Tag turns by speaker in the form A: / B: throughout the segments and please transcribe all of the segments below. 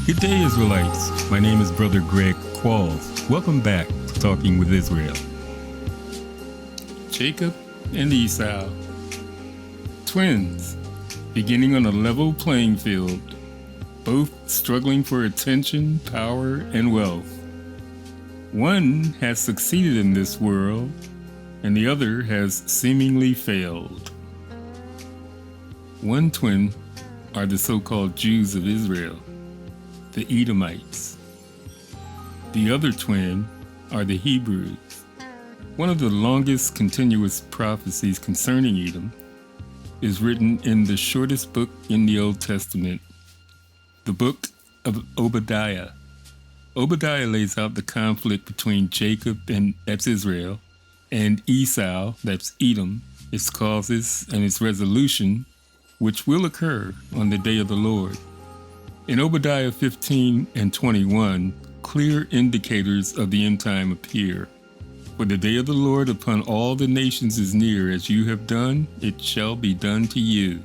A: Good day, Israelites. My name is Brother Greg Qualls. Welcome back to Talking with Israel. Jacob and Esau, twins, beginning on a level playing field, both struggling for attention, power, and wealth. One has succeeded in this world, and the other has seemingly failed. One twin are the so-called Jews of Israel, the Edomites. The other twin are the Hebrews. One of the longest continuous prophecies concerning Edom is written in the shortest book in the Old Testament, the book of Obadiah. Obadiah lays out the conflict between Jacob, and that's Israel, and Esau, that's Edom, its causes and its resolution, which will occur on the day of the Lord. In Obadiah 15 and 21, clear indicators of the end time appear. For the day of the Lord upon all the nations is near. As you have done, it shall be done to you.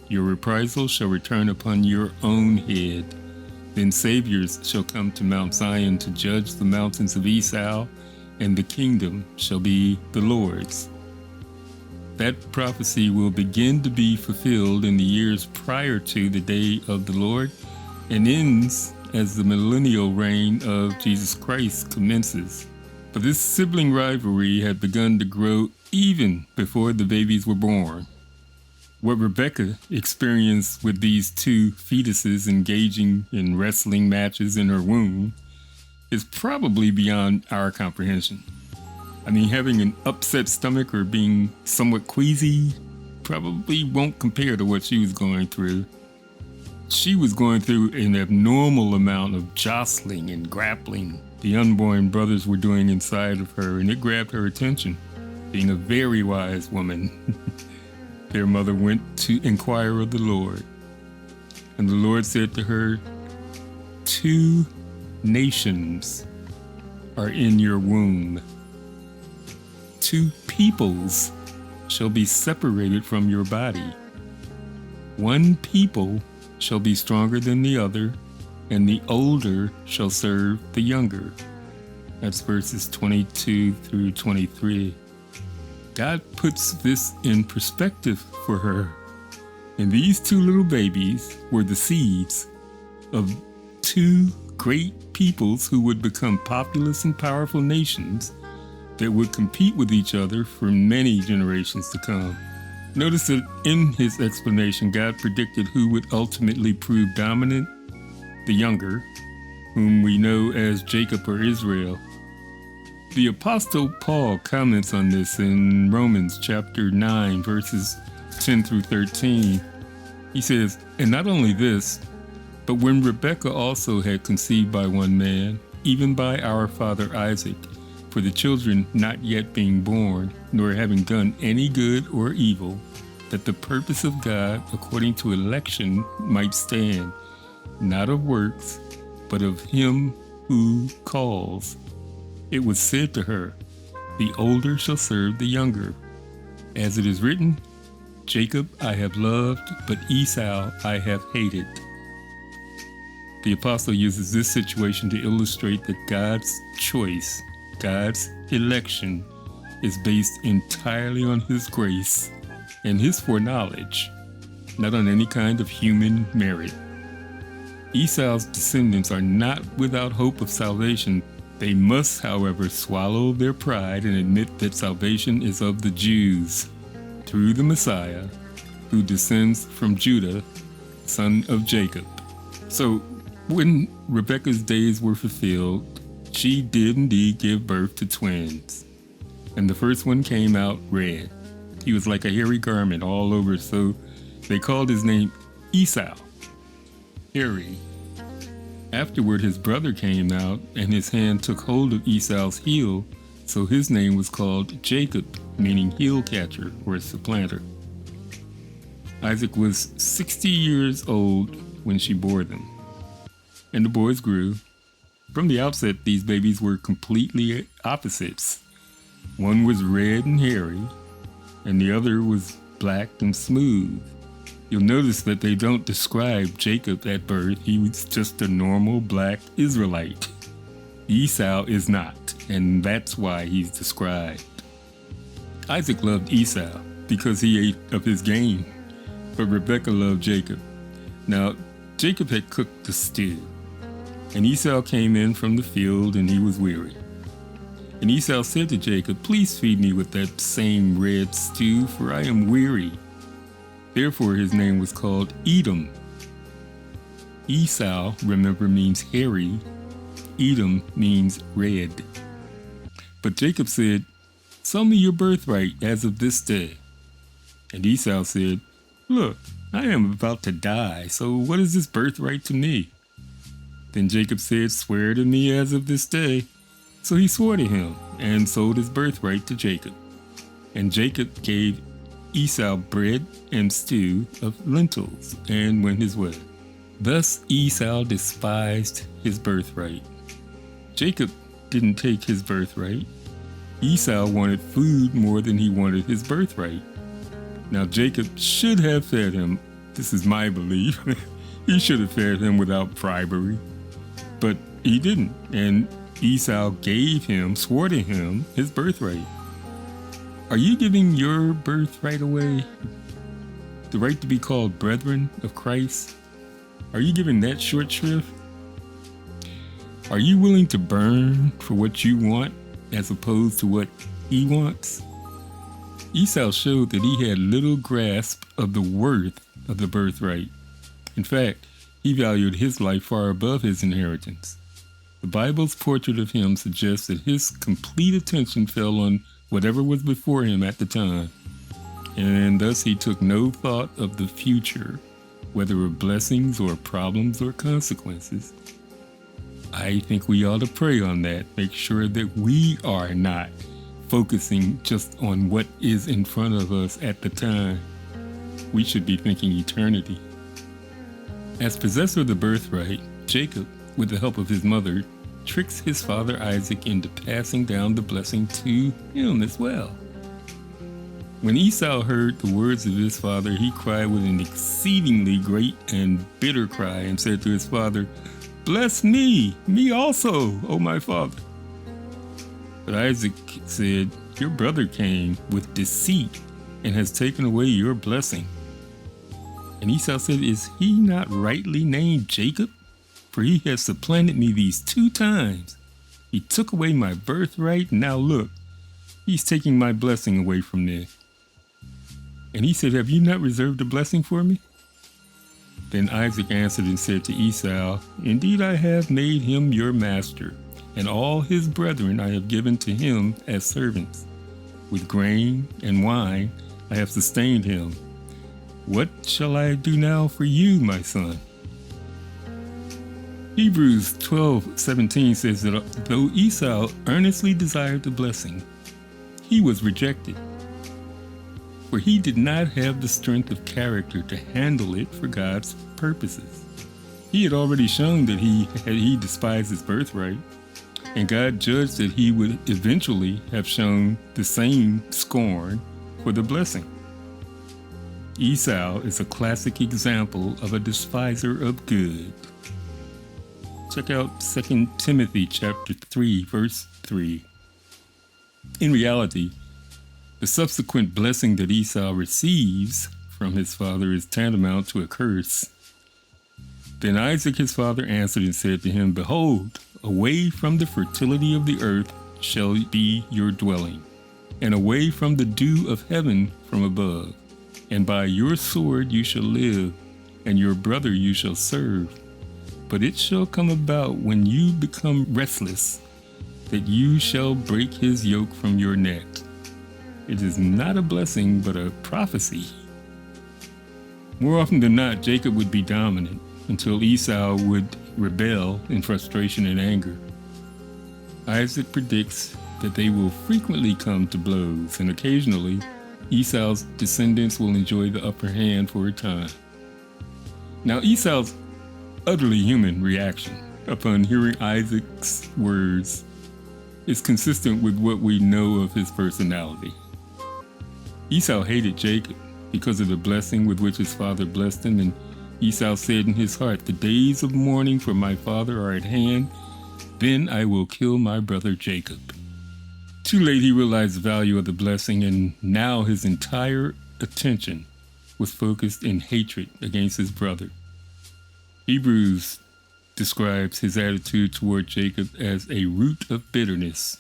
A: Your reprisal shall return upon your own head. Then saviors shall come to Mount Zion to judge the mountains of Esau, and the kingdom shall be the Lord's. That prophecy will begin to be fulfilled in the years prior to the day of the Lord, and ends as the millennial reign of Jesus Christ commences. But this sibling rivalry had begun to grow even before the babies were born. What Rebecca experienced with these two fetuses engaging in wrestling matches in her womb is probably beyond our comprehension. I mean, having an upset stomach or being somewhat queasy probably won't compare to what she was going through. She was going through an abnormal amount of jostling and grappling the unborn brothers were doing inside of her, and it grabbed her attention. Being a very wise woman, their mother went to inquire of the Lord. And the Lord said to her, 2 nations are in your womb. 2 peoples shall be separated from your body. 1 people shall be stronger than the other, and the older shall serve the younger. That's verses 22 through 23. God puts this in perspective for her. And these 2 little babies were the seeds of 2 great peoples who would become populous and powerful nations that would compete with each other for many generations to come. Notice that in his explanation, God predicted who would ultimately prove dominant, the younger, whom we know as Jacob or Israel. The Apostle Paul comments on this in Romans chapter 9, verses 10 through 13. He says, "And not only this, but when Rebekah also had conceived by one man, even by our father Isaac, for the children not yet being born, nor having done any good or evil, that the purpose of God according to election might stand, not of works, but of him who calls. It was said to her, the older shall serve the younger. As it is written, Jacob I have loved, but Esau I have hated." The apostle uses this situation to illustrate that God's choice, God's election, is based entirely on his grace and his foreknowledge, not on any kind of human merit. Esau's descendants are not without hope of salvation. They must, however, swallow their pride and admit that salvation is of the Jews through the Messiah, who descends from Judah, son of Jacob. So when Rebekah's days were fulfilled, she did indeed give birth to twins. And the first one came out red. He was like a hairy garment all over, so they called his name Esau, hairy. Afterward, his brother came out, and his hand took hold of Esau's heel, so his name was called Jacob, meaning heel catcher or supplanter. Isaac was 60 years old when she bore them, and the boys grew. From the outset, these babies were completely opposites. One was red and hairy, and the other was black and smooth. You'll notice that they don't describe Jacob at birth. He was just a normal black Israelite. Esau is not, and that's why he's described. Isaac loved Esau because he ate of his game, but Rebekah loved Jacob. Now, Jacob had cooked the stew, and Esau came in from the field, and he was weary. And Esau said to Jacob, "Please feed me with that same red stew, for I am weary." Therefore his name was called Edom. Esau, remember, means hairy. Edom means red. But Jacob said, "Sell me your birthright as of this day." And Esau said, "Look, I am about to die, so what is this birthright to me?" Then Jacob said, "Swear to me as of this day." So he swore to him and sold his birthright to Jacob. And Jacob gave Esau bread and stew of lentils and went his way. Thus Esau despised his birthright. Jacob didn't take his birthright. Esau wanted food more than he wanted his birthright. Now Jacob should have fed him. This is my belief. He should have fed him without bribery. But he didn't. And Esau swore to him, his birthright. Are you giving your birthright away? The right to be called brethren of Christ? Are you giving that short shrift? Are you willing to burn for what you want as opposed to what he wants? Esau showed that he had little grasp of the worth of the birthright. In fact, he valued his life far above his inheritance. The Bible's portrait of him suggests that his complete attention fell on whatever was before him at the time, and thus he took no thought of the future, whether of blessings or problems or consequences. I think we ought to pray on that, make sure that we are not focusing just on what is in front of us at the time. We should be thinking eternity. As possessor of the birthright, Jacob, with the help of his mother, tricks his father Isaac into passing down the blessing to him as well. When Esau heard the words of his father, he cried with an exceedingly great and bitter cry and said to his father, "Bless me also, O my father." But Isaac said, "Your brother came with deceit and has taken away your blessing." And Esau said, "Is he not rightly named Jacob? For he has supplanted me these 2 times. He took away my birthright, and now look, he's taking my blessing away from me." And he said, "Have you not reserved a blessing for me?" Then Isaac answered and said to Esau, "Indeed I have made him your master, and all his brethren I have given to him as servants. With grain and wine I have sustained him. What shall I do now for you, my son?" Hebrews 12:17 says that though Esau earnestly desired the blessing, he was rejected, for he did not have the strength of character to handle it for God's purposes. He had already shown that he despised his birthright, and God judged that he would eventually have shown the same scorn for the blessing. Esau is a classic example of a despiser of good. Check out 2 Timothy chapter 3, verse 3. In reality, the subsequent blessing that Esau receives from his father is tantamount to a curse. Then Isaac his father answered and said to him, "Behold, away from the fertility of the earth shall be your dwelling, and away from the dew of heaven from above. And by your sword you shall live, and your brother you shall serve. But it shall come about when you become restless, that you shall break his yoke from your neck." It is not a blessing, but a prophecy. More often than not, Jacob would be dominant until Esau would rebel in frustration and anger. Isaac predicts that they will frequently come to blows, and occasionally Esau's descendants will enjoy the upper hand for a time. Now, Esau's utterly human reaction upon hearing Isaac's words is consistent with what we know of his personality. Esau hated Jacob, because of the blessing with which his father blessed him. And Esau said in his heart, "The days of mourning for my father are at hand. Then I will kill my brother Jacob." Too late, he realized the value of the blessing, and now his entire attention was focused in hatred against his brother. Hebrews describes his attitude toward Jacob as a root of bitterness,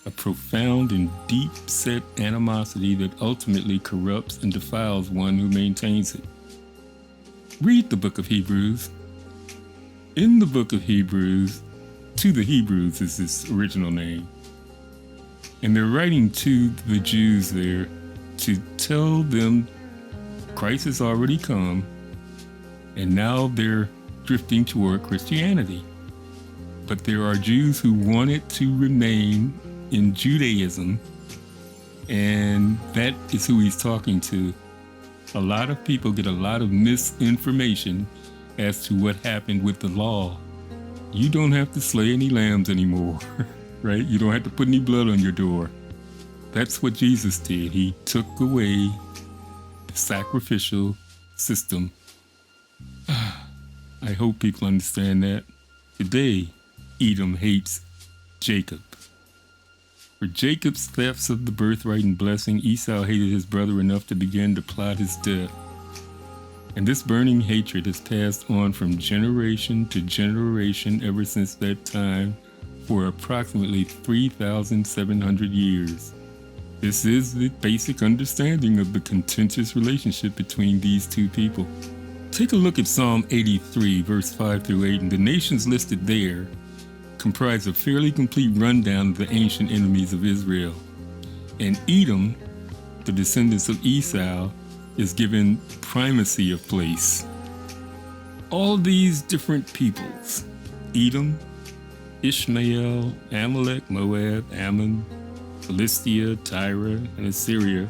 A: a profound and deep-set animosity that ultimately corrupts and defiles one who maintains it. Read the book of Hebrews. In the book of Hebrews, to the Hebrews is his original name, and they're writing to the Jews there to tell them Christ has already come, and now they're drifting toward Christianity. But there are Jews who wanted to remain in Judaism, and that is who he's talking to. A lot of people get a lot of misinformation as to what happened with the law. You don't have to slay any lambs anymore, right? You don't have to put any blood on your door. That's what Jesus did. He took away the sacrificial system. I hope people understand that. Today, Edom hates Jacob. For Jacob's thefts of the birthright and blessing, Esau hated his brother enough to begin to plot his death. And this burning hatred has passed on from generation to generation ever since that time for approximately 3,700 years. This is the basic understanding of the contentious relationship between these two people. Take a look at Psalm 83, verse 5 through 8, and the nations listed there comprise a fairly complete rundown of the ancient enemies of Israel. And Edom, the descendants of Esau, is given primacy of place. All these different peoples, Edom, Ishmael, Amalek, Moab, Ammon, Philistia, Tyre, and Assyria,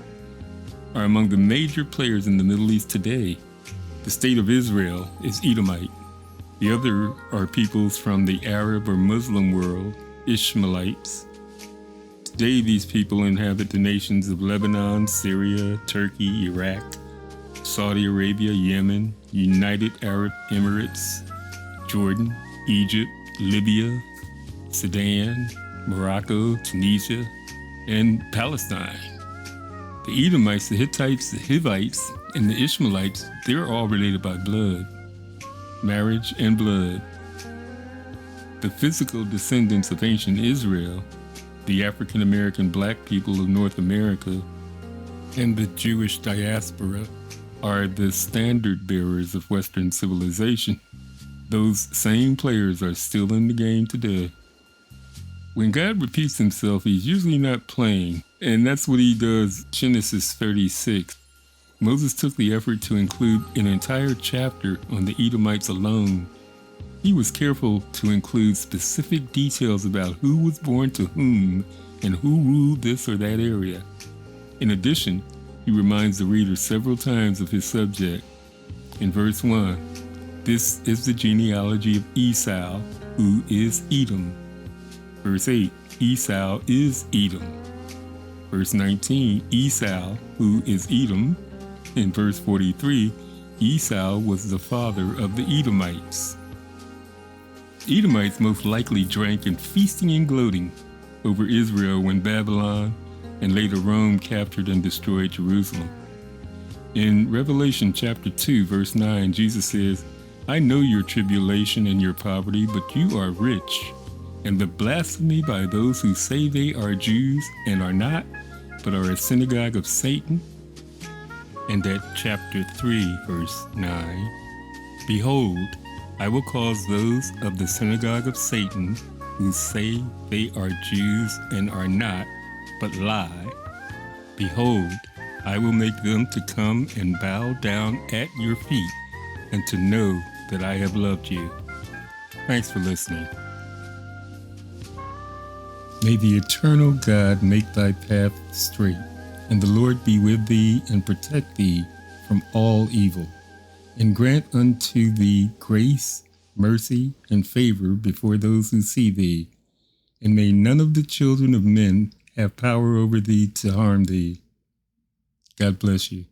A: are among the major players in the Middle East today. The state of Israel is Edomite. The other are peoples from the Arab or Muslim world, Ishmaelites. Today, these people inhabit the nations of Lebanon, Syria, Turkey, Iraq, Saudi Arabia, Yemen, United Arab Emirates, Jordan, Egypt, Libya, Sudan, Morocco, Tunisia, and Palestine. The Edomites, the Hittites, the Hivites, and the Ishmaelites, they're all related by blood, marriage, and blood. The physical descendants of ancient Israel, the African American black people of North America, and the Jewish diaspora are the standard bearers of Western civilization. Those same players are still in the game today. When God repeats himself, he's usually not playing, and that's what he does. Genesis 36. Moses took the effort to include an entire chapter on the Edomites alone. He was careful to include specific details about who was born to whom and who ruled this or that area. In addition, he reminds the reader several times of his subject. In verse 1, this is the genealogy of Esau, who is Edom. Verse 8, Esau is Edom. Verse 19, Esau, who is Edom. In verse 43, Esau was the father of the Edomites. Edomites most likely drank in feasting and gloating over Israel when Babylon and later Rome captured and destroyed Jerusalem. In Revelation chapter 2, verse 9, Jesus says, I know your tribulation and your poverty, but you are rich, and the blasphemy by those who say they are Jews and are not, but are a synagogue of Satan. And at chapter 3, verse 9, behold, I will cause those of the synagogue of Satan who say they are Jews and are not, but lie. Behold, I will make them to come and bow down at your feet and to know that I have loved you. Thanks for listening. May the eternal God make thy path straight, and the Lord be with thee and protect thee from all evil, and grant unto thee grace, mercy, and favor before those who see thee. And may none of the children of men have power over thee to harm thee. God bless you.